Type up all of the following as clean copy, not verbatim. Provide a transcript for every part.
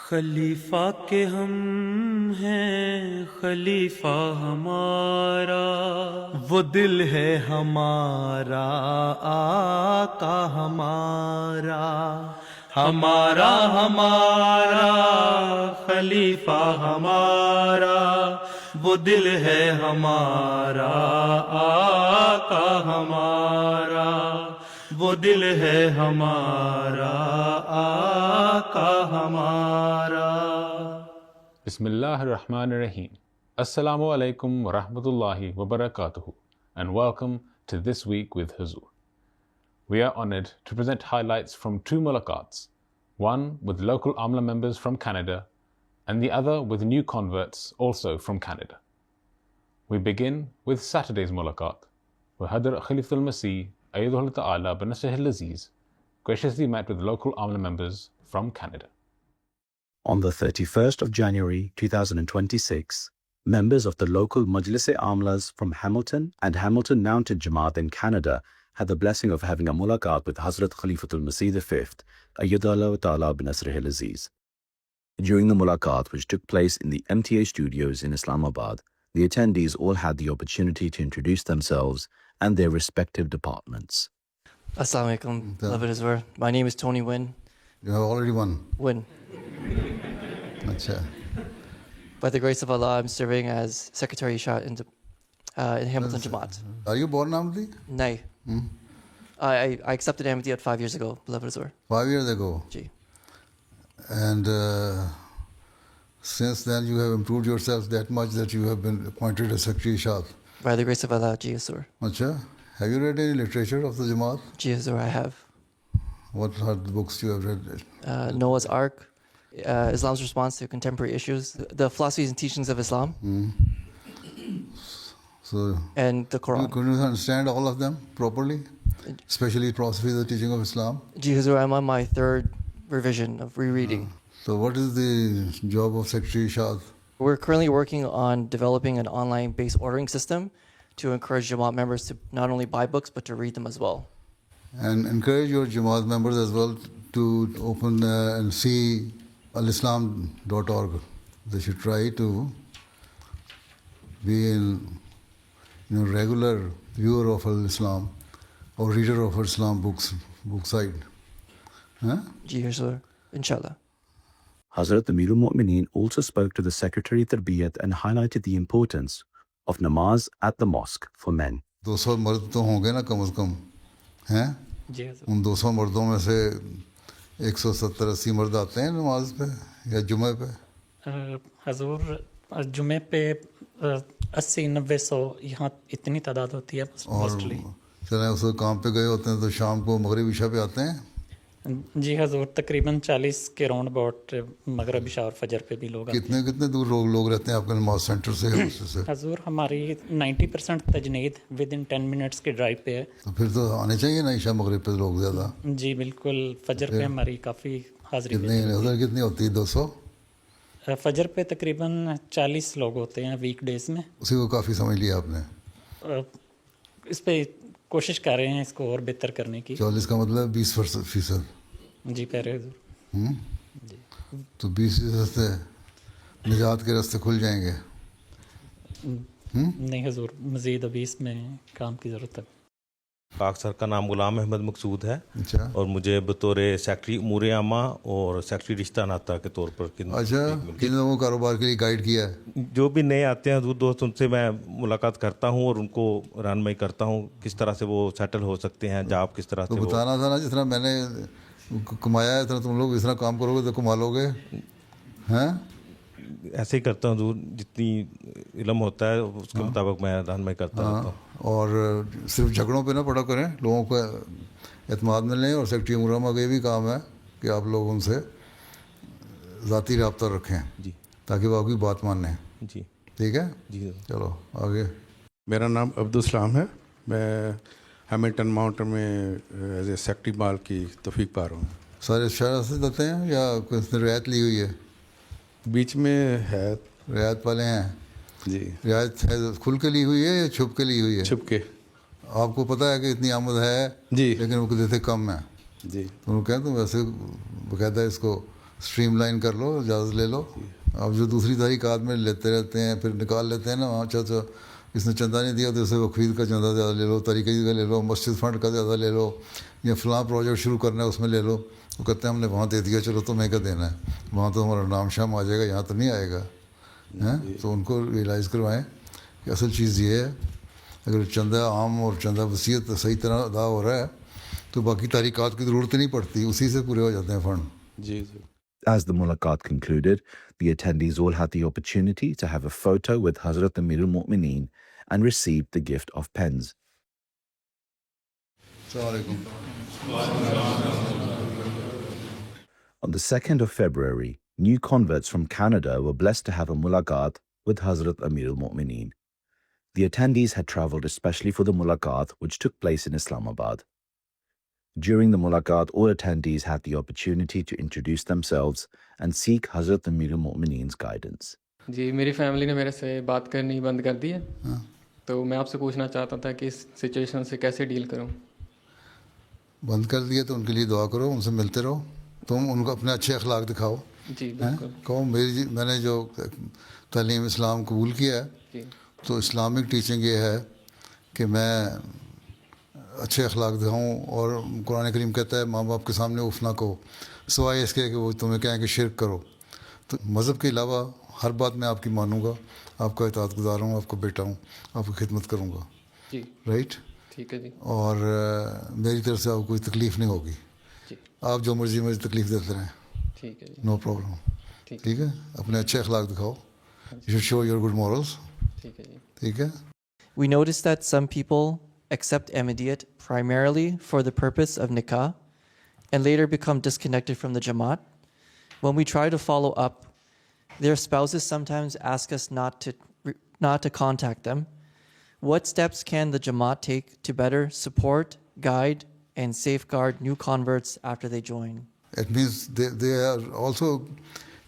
خلیفہ کے ہم ہیں خلیفہ ہمارا، وہ دل ہے ہمارا آقا ہمارا، ہمارا ہمارا خلیفہ ہمارا، وہ دل ہے ہمارا آقا ہمارا، وہ دل ہے ہمارا آقا ہمارا۔ بسم اللہ الرحمن الرحیم۔ السلام علیکم ورحمۃ اللہ وبرکاتہ and welcome to This Week with Hazoor. We are honored to present highlights from two mulaqats, one with local Amla members from Canada and the other with new converts also from Canada. We begin with Saturday's mulaqat, where Hadr Khalifatul Masih Ayyadahullah Ta'ala Banasrihil Aziz graciously met with local Amla members from Canada. On the 31st of January 2026, members of the local Majlis-e Amlas from Hamilton and Hamilton Mountain Jamaat in Canada had the blessing of having a mulaqat with Hazrat Khalifatul Masih V, Ayyadahullah Ta'ala Banasrihil Aziz. During the mulaqat, which took place in the MTA studios in Islamabad, the attendees all had the opportunity to introduce themselves and their respective departments. Assalamu alaikum, beloved Hazoor. My name is Tony Wynn. You have already won. Wynn. Achha. By the grace of Allah, I'm serving as Secretary Shah in Hamilton Jamaat. Are you born Ahmadi? Nay. I accepted Ahmadi 5 years ago, beloved Hazoor. 5 years ago. Ji. And since then you have improved yourself that much that you have been appointed as Secretary Shah. By the grace of Allah, Ji Hazoor. Achha. Have you read any literature of the Jamaat? Ji Hazoor, I have. What are the books you have read? Noah's Ark, Islam's response to contemporary issues, the philosophies and teachings of Islam, So and the Quran. could you understand all of them properly? Especially philosophy, the teaching of Islam? Ji Hazoor, I'm on my third revision of rereading. So what is the job of Secretary Shah? We're currently working on developing an online-based ordering system to encourage Jamaat members to not only buy books, but to read them as well. And encourage your Jamaat members as well to open and see alislam.org. They should try to be a regular viewer of Al-Islam or reader of Islam book site. Huh? Ji Hazoor, inshallah. Hazrat Amirul Mu'mineen also spoke to the Secretary Tarbiyat and highlighted the importance of namaz at the mosque for men. 200 مرد تو ہوں گے نا کم از کم ہیں. ان 200 مردوں میں سے 170-80 مرد آتے ہیں نماز پہ یا جمعے پہ. حضور جمعے پہ 80-90-100 یہاں اتنی تعداد ہوتی ہے موسٹلی. چلیں اس وقت کام پہ گئے ہوتے ہیں تو شام کو مغرب عشاء پہ آتے ہیں. جی حضور تقریباً 40 کے راؤنڈ اباؤٹ مغرب عشاء اور فجر پہ بھی لوگ آتے ہیں. کتنے دور لوگ رہتے ہیں آپ کے نماز سینٹر سے؟ حضور ہماری 90% تجنید ود ان 10 منٹس کے ڈرائیو پہ ہے. تو پھر تو آنے چاہیے نا عشاء مغرب پہ لوگ زیادہ. جی بالکل. فجر پہ ہماری کافی حاضری کتنی ہوتی ہے؟ 200. فجر پہ تقریباً 40 لوگ ہوتے ہیں ویک ڈیز میں. اسی کو کافی سمجھ لیا آپ نے. اس پہ کوشش کر رہے ہیں اس کو اور بہتر کرنے کی. 40 کا مطلب 20%. جی پیارے حضور. جی تو 20% سے نجات کے راستے کھل جائیں گے. نہیں حضور مزید ابھی اس میں کام کی ضرورت ہے. پاک سر کا نام غلام احمد مقصود ہے. اچھا. اور مجھے بطور سیکٹری امور عامہ اور سیکٹری رشتہ ناطہ کے طور پر اچھا کن لوگوں کو کاروبار کے لیے گائیڈ کیا ہے؟ جو بھی نئے آتے ہیں حضور دوست ان سے میں ملاقات کرتا ہوں اور ان کو رہنمائی کرتا ہوں کس طرح سے وہ سیٹل ہو سکتے ہیں. جاب کس طرح سے تو بتانا تھا نا جس طرح میں نے کمایا ہے اتنا تم لوگ اس طرح کام کرو گے تو کما لو گے. ہیں ایسے ہی کرتا ہوں حضور جتنی علم ہوتا ہے اس کے مطابق میں رہنمائی کرتا رہتا ہوں. اور صرف جھگڑوں پہ نہ پڑا کریں, لوگوں کو اعتماد میں لیں. اور سیکٹری امورامہ کا یہ بھی کام ہے کہ آپ لوگ ان سے ذاتی رابطہ رکھیں جی تاکہ وہ آپ کی بات مانیں. جی ٹھیک ہے جی. چلو آگے. میرا نام عبدالسلام ہے. میں ہیملٹن ماؤنٹن میں ایز اے سیکٹری بال کی توفیق پا رہا ہوں. سارے شہر سے دیتے ہیں یا کوئی رعایت لی ہوئی ہے؟ بیچ میں ہے رعایت والے ہیں. جی رعایت ہے کھل کے لی ہوئی ہے یا چھپ کے لی ہوئی ہے؟ چھپ کے. آپ کو پتہ ہے کہ اتنی آمد ہے جی لیکن وہ دیتے کم ہے. جی تو وہ کہیں تم ویسے باقاعدہ اس کو स्ट्रीमलाइन कर लो, इजाज़त ले लो. अब जो दूसरी तहरीकात में लेते रहते हैं, फिर निकाल लेते हैं ना, अच्छा तो इसने चंदा नहीं दिया तो उसे वक्फीद का चंदा ज़्यादा ले लो, तरीक़े का ले लो, मस्जिद फंड का ज़्यादा ले लो, या फ़लाँ प्रोजेक्ट शुरू करना है उसमें ले लो. वो कहते हैं हमने वहाँ दे दिया, चलो तुम्हें क्या देना है, वहाँ तो हमारा नाम शाम आ जाएगा, यहाँ तो नहीं आएगा. हैं तो उनको रियलाइज़ करवाएं कि असल चीज़ ये है, अगर चंदा आम और चंदा वसीयत सही तरह अदा हो रहा है तो बाकी तहरीकात की ज़रूरत नहीं पड़ती, उसी से पूरे हो जाते हैं फ़ंड. जी जी. As the mulaqat concluded, the attendees all had the opportunity to have a photo with Hazrat Amir al-Mu'mineen and received the gift of pens. Assalamu On the 2nd of February, new converts from Canada were blessed to have a mulaqat with Hazrat Amir al-Mu'mineen. The attendees had travelled especially for the mulaqat, which took place in Islamabad. During the mulaqat, all attendees had the opportunity to introduce themselves and seek Hazrat Amir al-Mu'mineen's guidance. जी मेरी family ने मेरे से बात करनी बंद कर दी है, तो मैं आपसे पूछना चाहता था कि इस सिचुएशन से कैसे डील करूं. बंद कर दिए तो उनके लिए दुआ करो, उनसे मिलते रहो, तुम उनको अपने अच्छे अखलाक दिखाओ. जी बिल्कुल. कहो मैंने जो तालीम इस्लाम कबूल किया है, जी तो इस्लामिक टीचिंग ये है कि मैं अच्छे अखलाक दिखाऊँ, और कुरान करीम कहता है माँ बाप के सामने उफ ना कहो, सिवाय इसके कि वो तुम्हें कहें कि शिरक करो. तो मज़हब के अलावा हर बात मैं आपकी मानूंगा, आपका इताअत गुज़ार हूँ, आपका बेटा हूँ, आपकी खिदमत करूँगा. जी राइट. ठीक है जी. और मेरी तरफ से आपको कोई तकलीफ़ नहीं होगी. जी आप जो मर्ज़ी मुझे तकलीफ़ देते रहें, ठीक है जी. No problem. ठीक ठीक है, अपने अच्छे अखलाक दिखाओ. You should show your good morals. ठीक है जी. ठीक है. We noticed that some people accept Ahmadiyyat primarily for the purpose of nikah and later become disconnected from the Jamaat. When we try to follow up, their spouses sometimes ask us not to contact them. What steps can the Jamaat take to better support, guide, and safeguard new converts after they join? It means they are also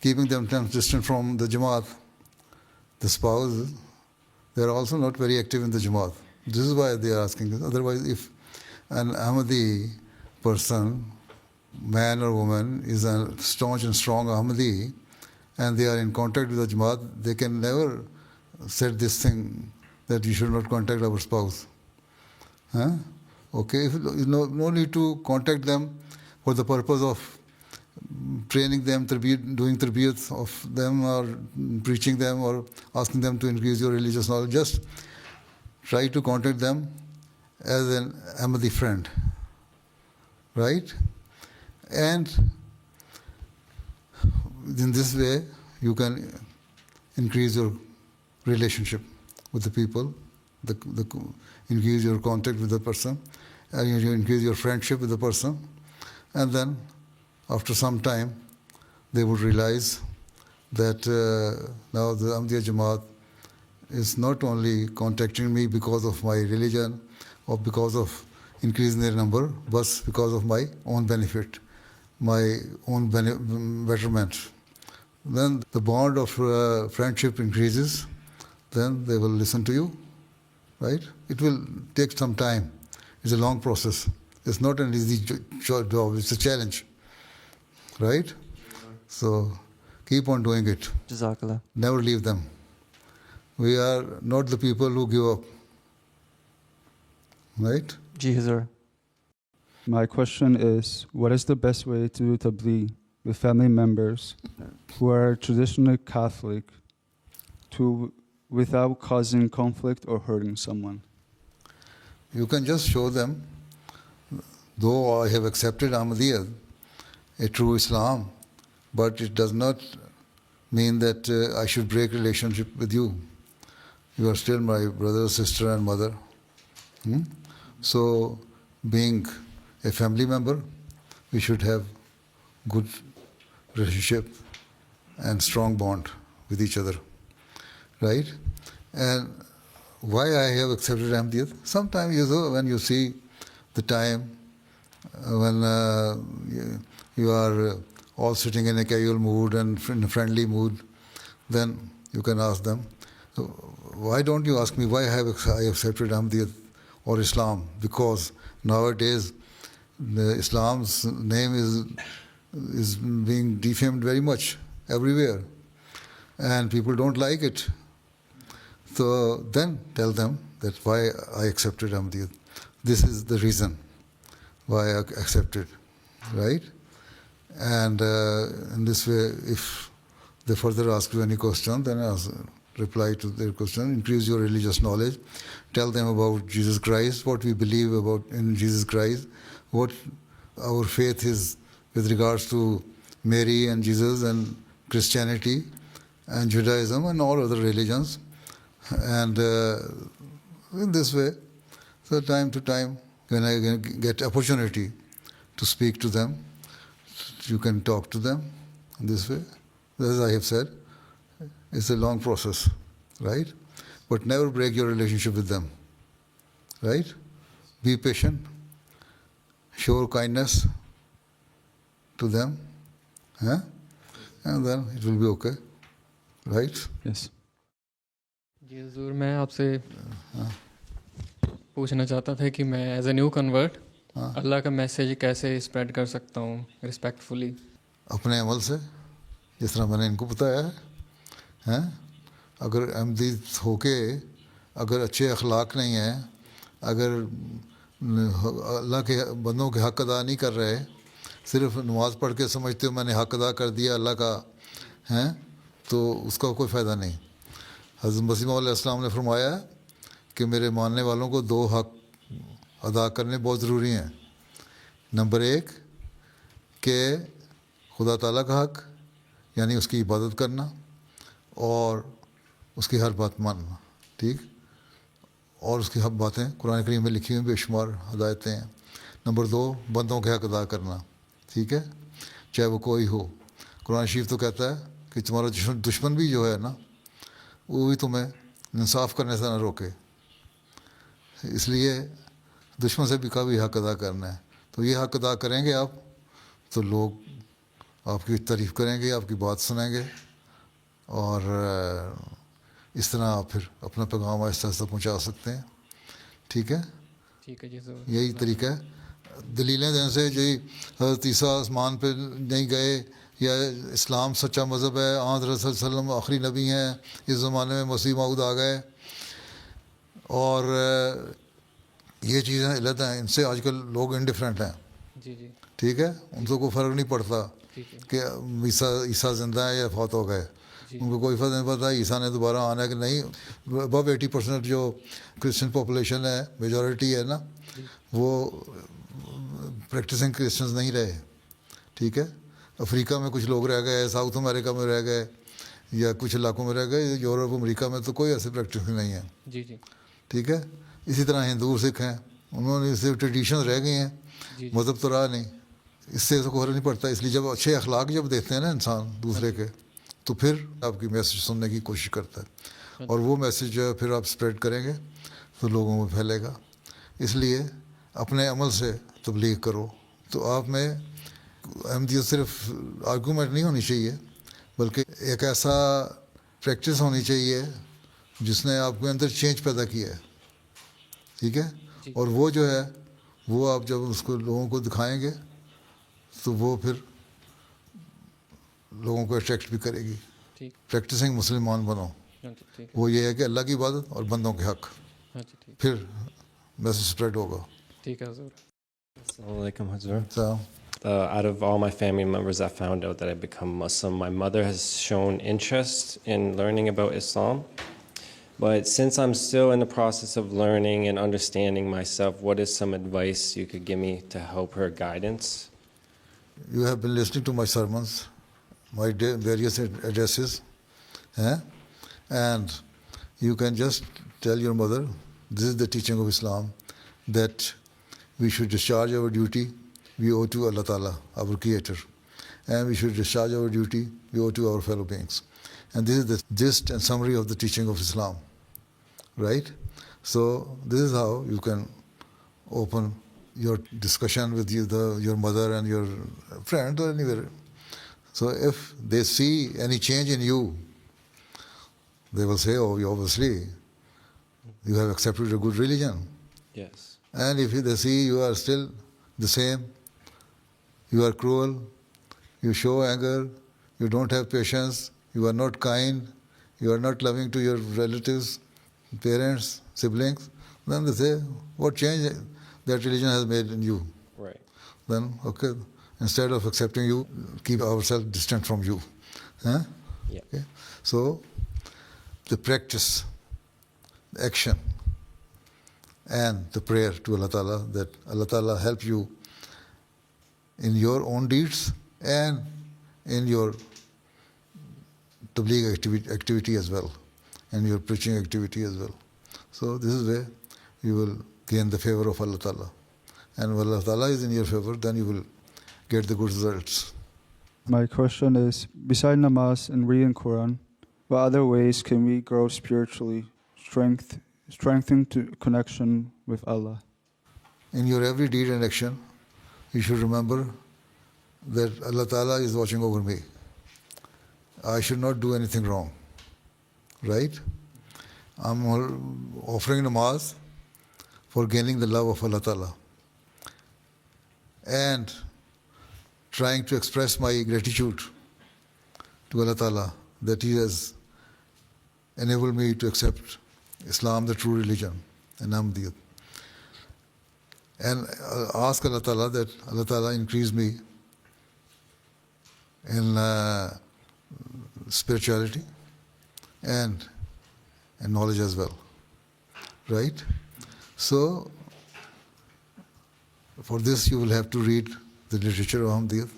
keeping themselves distant from the Jamaat. The spouse, they are also not very active in the Jamaat. This is why they are asking this. Otherwise, if an Ahmadi person, man or woman, is a staunch and strong Ahmadi, and they are in contact with the Jamaat, they can never said this thing that you should not contact our spouse. Huh? Okay, no need to contact them for the purpose of training them, doing tarbiyat of them, or preaching them, or asking them to increase your religious knowledge. Just try to contact them as an Ahmadi friend, right? And in this way, you can increase your relationship with the people, increase your contact with the person, and you increase your friendship with the person, and then after some time, they would realize that now the Ahmadiyya Jamaat is not only contacting me because of my religion or because of increasing their number, but because of my own benefit, my own betterment. Then the bond of friendship increases, then they will listen to you, right? It will take some time. It's a long process. It's not an easy job, it's a challenge, right? So keep on doing it. Jazakallah. Never leave them. We are not the people who give up, right? Ji Hazur. My question is, what is the best way to do tabligh with family members who are traditionally Catholic without causing conflict or hurting someone? You can just show them, though I have accepted Ahmadiyya, a true Islam, but it does not mean that I should break relationship with you. You are still my brother, sister, and mother. So, being a family member, we should have good relationship and strong bond with each other, right? And why I have accepted Ahmadiyyat? Sometimes, when you see the time when you are all sitting in a casual mood and in a friendly mood, then you can ask them. So why don't you ask me why I accepted Ahmadiyyat or Islam? Because nowadays Islam's name is is being defamed very much everywhere, and people don't like it. So then tell them that why I accepted Ahmadiyyat. This is the reason why I accepted, right? And in this way, if they further ask you any question, then reply to their question. Increase your religious knowledge. Tell them about Jesus Christ, what we believe about in Jesus Christ, what our faith is with regards to Mary and Jesus and Christianity and Judaism and all other religions. And in this way, so time to time, when I get opportunity to speak to them, you can talk to them in this way. As I have said, it's a long process, right? But never break your relationship with them, right? Be patient, show kindness to them, huh? And then it will be okay, right? Yes. जी हजूर, मैं आपसे पूछना चाहता था कि मैं as a new convert अल्लाह का message कैसे spread कर सकता हूँ रिस्पेक्टफुली. अपने अमल से, जिस तरह मैंने इनको बताया है, अगर अहमदी होके अगर अच्छे अखलाक नहीं हैं, अगर अल्लाह के बंदों के हक़ अदा नहीं कर रहे, सिर्फ नमाज़ पढ़ के समझते हो मैंने हक़ अदा कर दिया अल्लाह का, हैं, तो उसका कोई फ़ायदा नहीं. हज़रत मसीह मौद अलैहिस्सलाम ने फरमाया कि मेरे मानने वालों को दो हक़ अदा करने बहुत ज़रूरी हैं. नंबर एक कि खुदा ताला का हक़, यानी उसकी इबादत करना और उसकी हर बात मानना, ठीक, और उसकी हर बातें कुरान करीम में लिखी हुई बेशुमार हदायतें हैं. नंबर दो, बंदों के हक़ अदा करना, ठीक है, चाहे वो कोई हो. कुरान शरीफ तो कहता है कि तुम्हारा दुश्मन भी जो है ना, वो भी तुम्हें इंसाफ करने से ना रोके, इसलिए दुश्मन से भी का भी हक़ अदा करना है. तो ये हक़ अदा करेंगे आप, तो लोग आपकी तारीफ़ करेंगे, आपकी बात सुनेंगे, और इस तरह आप फिर अपना पैगाम आहिस्ता आहिस्ता पहुँचा सकते हैं. ठीक है, ठीक है जी सर. यही तरीका है. दलीलें देने से जी हज़रत ईसा आसमान पे नहीं गए, या इस्लाम सच्चा मज़हब है, हज़रत सल्लल्लाहु अलैहि वसल्लम आखिरी नबी हैं, इस ज़माने में मसीह मऊद आ गए, और ये चीज़ें गलत हैं, इनसे आजकल लोग इंडिफरेंट हैं. जी जी. ठीक है, उनको कोई फ़र्क नहीं पड़ता कि ईसा ज़िंदा है या फौत हो गए, उनको कोई फ़र्क नहीं पड़ता ईसा ने दोबारा आना है कि नहीं. अब 80% जो क्रिश्चियन पॉपुलेशन है, मेजॉरिटी है ना, वो प्रैक्टिसिंग क्रिश्चियंस नहीं रहे. ठीक है, अफ्रीका में कुछ लोग रह गए, साउथ अमेरिका में रह गए, या कुछ इलाकों में रह गए, यूरोप अमेरिका में तो कोई ऐसे प्रैक्टिस नहीं है. जी जी. ठीक है, इसी तरह हिंदू सिख हैं, उन्होंने सिर्फ ट्रेडिशन रह गए हैं, मज़हब तो रहा नहीं. इससे तो फर्क नहीं पड़ता. इसलिए जब अच्छे अखलाक जब देखते हैं ना इंसान दूसरे के, तो फिर आपकी मैसेज सुनने की कोशिश करता है, और वो मैसेज जो है फिर आप स्प्रेड करेंगे तो लोगों में फैलेगा. इसलिए अपने अमल से तबलीग करो. तो आप में अहमदियत सिर्फ आर्गूमेंट नहीं होनी चाहिए, बल्कि एक ऐसा प्रैक्टिस होनी चाहिए जिसने आपके अंदर चेंज पैदा किया है. ठीक है, और वो जो है वो आप जब उसको लोगों को दिखाएंगे तो वो फिर लोगों को अट्रैक्ट भी करेगी. प्रैक्टिसिंग मुसलमान बनो. वो ये है कि अल्लाह की इबादत और बंदों के हक़, फिर मैसेज स्प्रेड होगा. ठीक है हज़ूर. Assalamu alaikum, Hazur. So, out of all my family members that found out that I become Muslim, my mother has shown interest in learning about Islam. But since I'm still in the process of learning and understanding myself, what is some advice you could give me to help her guidance? you have been listening to my sermons, my various addresses, and you can just tell your mother, this is the teaching of Islam, that we should discharge our duty we owe to Allah Ta'ala, our Creator, and we should discharge our duty we owe to our fellow beings. And this is the gist and summary of the teaching of Islam, right? So this is how you can open your discussion with your mother and your friend or anywhere. So if they see any change in you, they will say, oh, obviously, you have accepted a good religion. Yes. And if they see you are still the same, you are cruel, you show anger, you don't have patience, you are not kind, you are not loving to your relatives, parents, siblings, then they say, what change that religion has made in you? Right. Then, okay, instead of accepting you, keep ourselves distant from you. Huh? Yeah. Okay? So, the practice, the action, and the prayer to Allah Ta'ala, that Allah Ta'ala help you in your own deeds and in your tabligh activity as well, and your preaching activity as well. So this is where you will gain the favor of Allah Ta'ala. And when Allah Ta'ala is in your favor, then you will get the good results. My question is, beside namaz and reading Quran, what other ways can we grow spiritually, strengthen to connection with Allah? In your every deed and action, you should remember that Allah Ta'ala is watching over me. I should not do anything wrong. Right? I'm offering namaz for gaining the love of Allah Ta'ala and trying to express my gratitude to Allah Ta'ala that He has enabled me to accept Islam, the true religion, and Ahmadiyya. And ask Allah Ta'ala that Allah Ta'ala increase me in spirituality and knowledge as well. Right? So, for this you will have to read the literature of Ahmadiyya.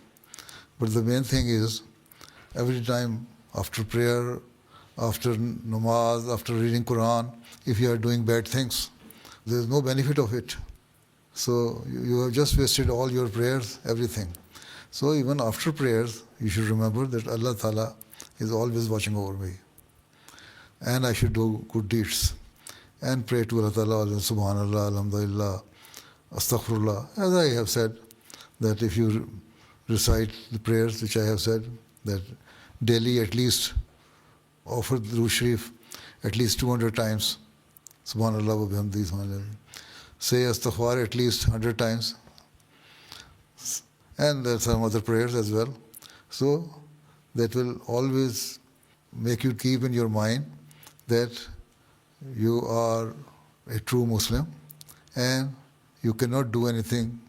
But the main thing is, every time after prayer, after namaz, after reading Quran, if you are doing bad things, there is no benefit of it. So you have just wasted all your prayers, everything. So even after prayers, you should remember that Allah Ta'ala is always watching over me. And I should do good deeds. And pray to Allah Ta'ala, Subhanallah, Alhamdulillah, Astaghfirullah. As I have said, that if you recite the prayers which I have said, that daily at least offer the Durood Sharif at least 200 times. Subhanallah wa bihamdihi, subhanallah. Say Astaghfar at least 100 times. And there are some other prayers as well. So that will always make you keep in your mind that you are a true Muslim and you cannot do anything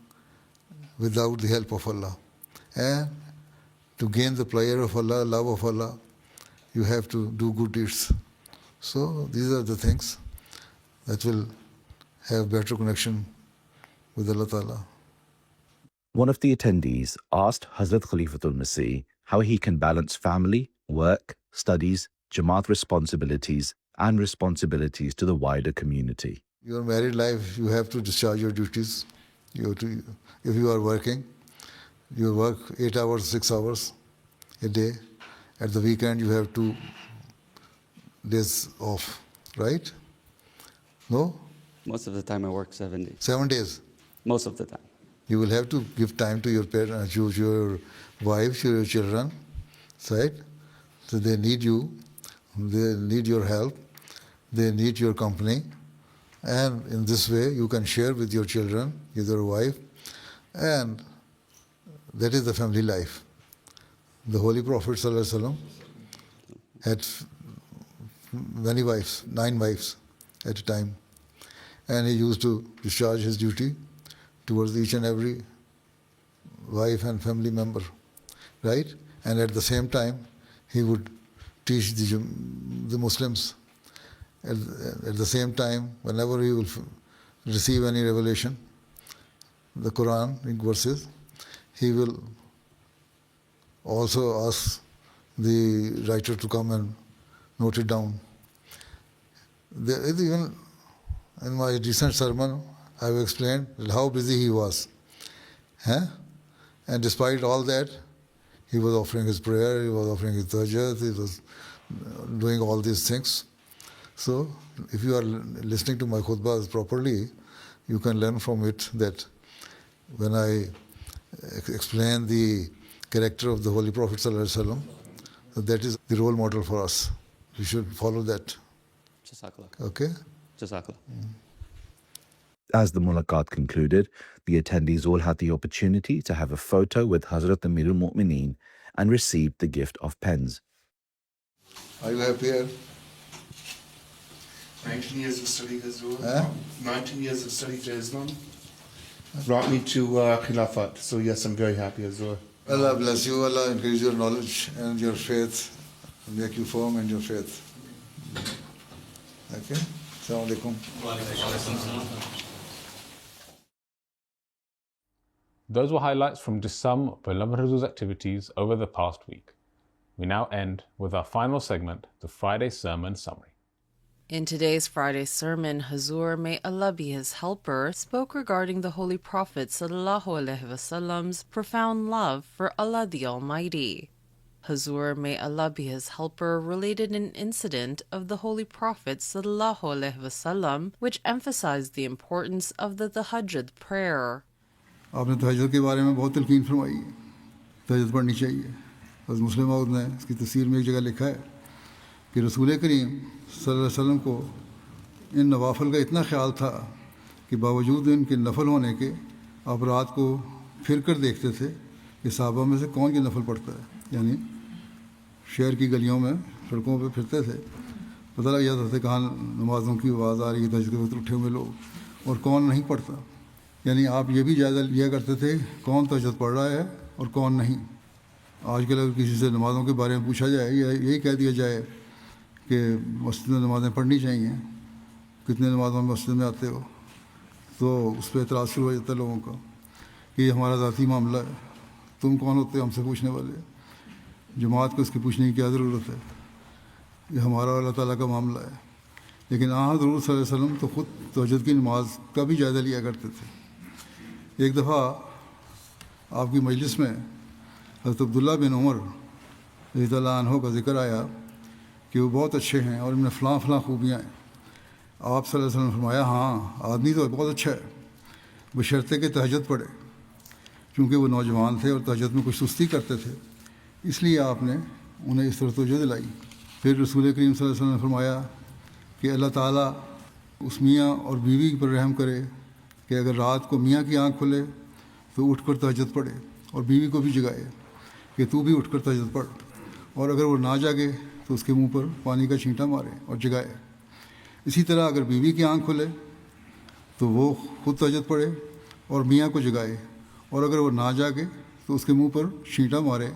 without the help of Allah. And to gain the pleasure of Allah, love of Allah, you have to do good deeds. So these are the things that will have better connection with Allah Ta'ala. One of the attendees asked Hazrat Khalifatul Masih how he can balance family, work, studies, Jamaat responsibilities, and responsibilities to the wider community. Your married life, you have to discharge your duties. You have to, if you are working, you work 8 hours, 6 hours a day. At the weekend, you have 2 days off, right? No? Most of the time I work 7 days. 7 days? Most of the time. You will have to give time to your parents, to your wives, to your children, right? So they need you, they need your help, they need your company. And in this way, you can share with your children, with your wife, and that is the family life. The Holy Prophet ﷺ had many wives, 9 wives at a time. And he used to discharge his duty towards each and every wife and family member, right? And at the same time, he would teach the Muslims. At the same time, whenever he will receive any revelation, the Quran verses, he will also ask the writer to come and note it down. There is even in my recent sermon, I have explained how busy he was. And despite all that, he was offering his prayer, he was offering his tahajjud, he was doing all these things. So, if you are listening to my khutbahs properly, you can learn from it that when I explain the character of the Holy Prophet ﷺ, that is the role model for us. We should follow that. Jazakallah. Okay? Jazakallah. As the mulaqat concluded, the attendees all had the opportunity to have a photo with Hazrat Amirul Mu'mineen and received the gift of pens. Are you happy here? 19 years of study, Hazoor. Huh? 19 years of study to Islam brought me to Khilafat. So yes, I'm very happy, Hazoor. Allah bless you. Allah increase your knowledge and your faith, make you firm in your faith. Okay? Assalamu alaikum. Those were highlights from just some of Beloved Hazur's activities over the past week. We now end with our final segment, the Friday Sermon Summary. In today's Friday sermon, Hazoor, may Allah be his helper, spoke regarding the Holy Prophet ﷺ's profound love for Allah the Almighty. Hazoor, may Allah be his helper, related an incident of the Holy Prophet ﷺ which emphasized the importance of the Tahajjud prayer. آپ نے تہجد کے بارے میں بہت تلقین فرمائی ہے. تہجد پڑھنی چاہیے. حضرت مسلم موعود نے اس کی تفسیر میں ایک جگہ لکھا ہے کہ رسول کریم صلی اللہ علیہ وسلم کو ان نوافل کا اتنا خیال تھا کہ باوجود ان کے نفل ہونے کے آپ رات کو پھر کر دیکھتے تھے کہ صحابہ میں سے کون یہ نفل پڑھتا ہے. یعنی شہر کی گلیوں میں سڑکوں پہ پھرتے تھے, پتہ لگ جاتا تھا کہاں نمازوں کی آواز آ رہی ہے, تہجد کے وقت اٹھے ہوئے لوگ, اور کون نہیں پڑھتا. یعنی آپ یہ بھی جائزہ لیا کرتے تھے کون تہجد پڑھ رہا ہے اور کون نہیں. آج کل اگر کسی سے نمازوں کے بارے میں پوچھا جائے یا یہی کہہ دیا جائے کہ مسجد میں نمازیں پڑھنی چاہیے, کتنے نمازوں میں مسجد میں آتے ہو, تو اس پہ اعتراض شروع ہو جاتا ہے لوگوں کا کہ یہ ہمارا ذاتی معاملہ ہے, تم کون ہوتے ہو ہم سے پوچھنے والے, جماعت کو اس کی پوچھنے کی کیا ضرورت ہے, یہ ہمارا اور اللہ تعالیٰ کا معاملہ ہے. لیکن حضور صلی اللہ علیہ وسلم تو خود تہجد کی نماز کا بھی جائزہ لیا کرتے تھے. ایک دفعہ آپ کی مجلس میں حضرت عبداللہ بن عمر رضی اللہ عنہ کا ذکر آیا کہ وہ بہت اچھے ہیں اور ان میں فلاں فلاں خوبیاں ہیں. آپ صلی اللہ علیہ وسلم نے فرمایا ہاں آدمی تو بہت اچھا ہے, بشرطے کہ تہجد پڑھے. چونکہ وہ نوجوان تھے اور تہجد میں کچھ سستی کرتے تھے, اس لیے آپ نے انہیں اس طرح توجہ دلائی. پھر رسول کریم صلی اللہ علیہ وسلم نے فرمایا کہ اللہ تعالیٰ اس میاں اور بیوی پر رحم کرے کہ اگر رات کو میاں کی آنکھ کھلے تو اٹھ کر تہجد پڑھے اور بیوی کو بھی جگائے کہ تو بھی اٹھ کر تہجد پڑھ, اور اگر وہ نہ جاگے تو اس کے منہ پر پانی کا چھینٹا مارے اور جگائے. اسی طرح اگر بیوی کی آنکھ کھلے تو وہ خود تہجد پڑھے اور میاں کو جگائے, اور اگر وہ نہ جاگے تو اس کے منہ پر چھینٹا مارے.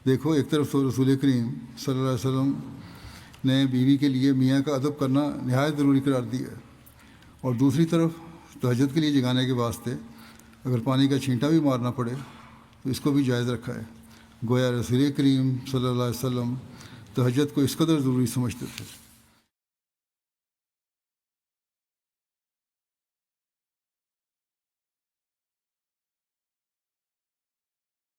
دیکھو ایک طرف تو رسول کریم صلی اللہ علیہ وسلم نے بیوی کے لیے میاں کا ادب کرنا نہایت ضروری قرار دیا ہے, اور دوسری طرف تہجد کے لیے جگانے کے واسطے اگر پانی کا چھینٹا بھی مارنا پڑے تو اس کو بھی جائز رکھا ہے. گویا رسول کریم صلی اللہ علیہ وسلم تہجد کو اس قدر ضروری سمجھتے تھے.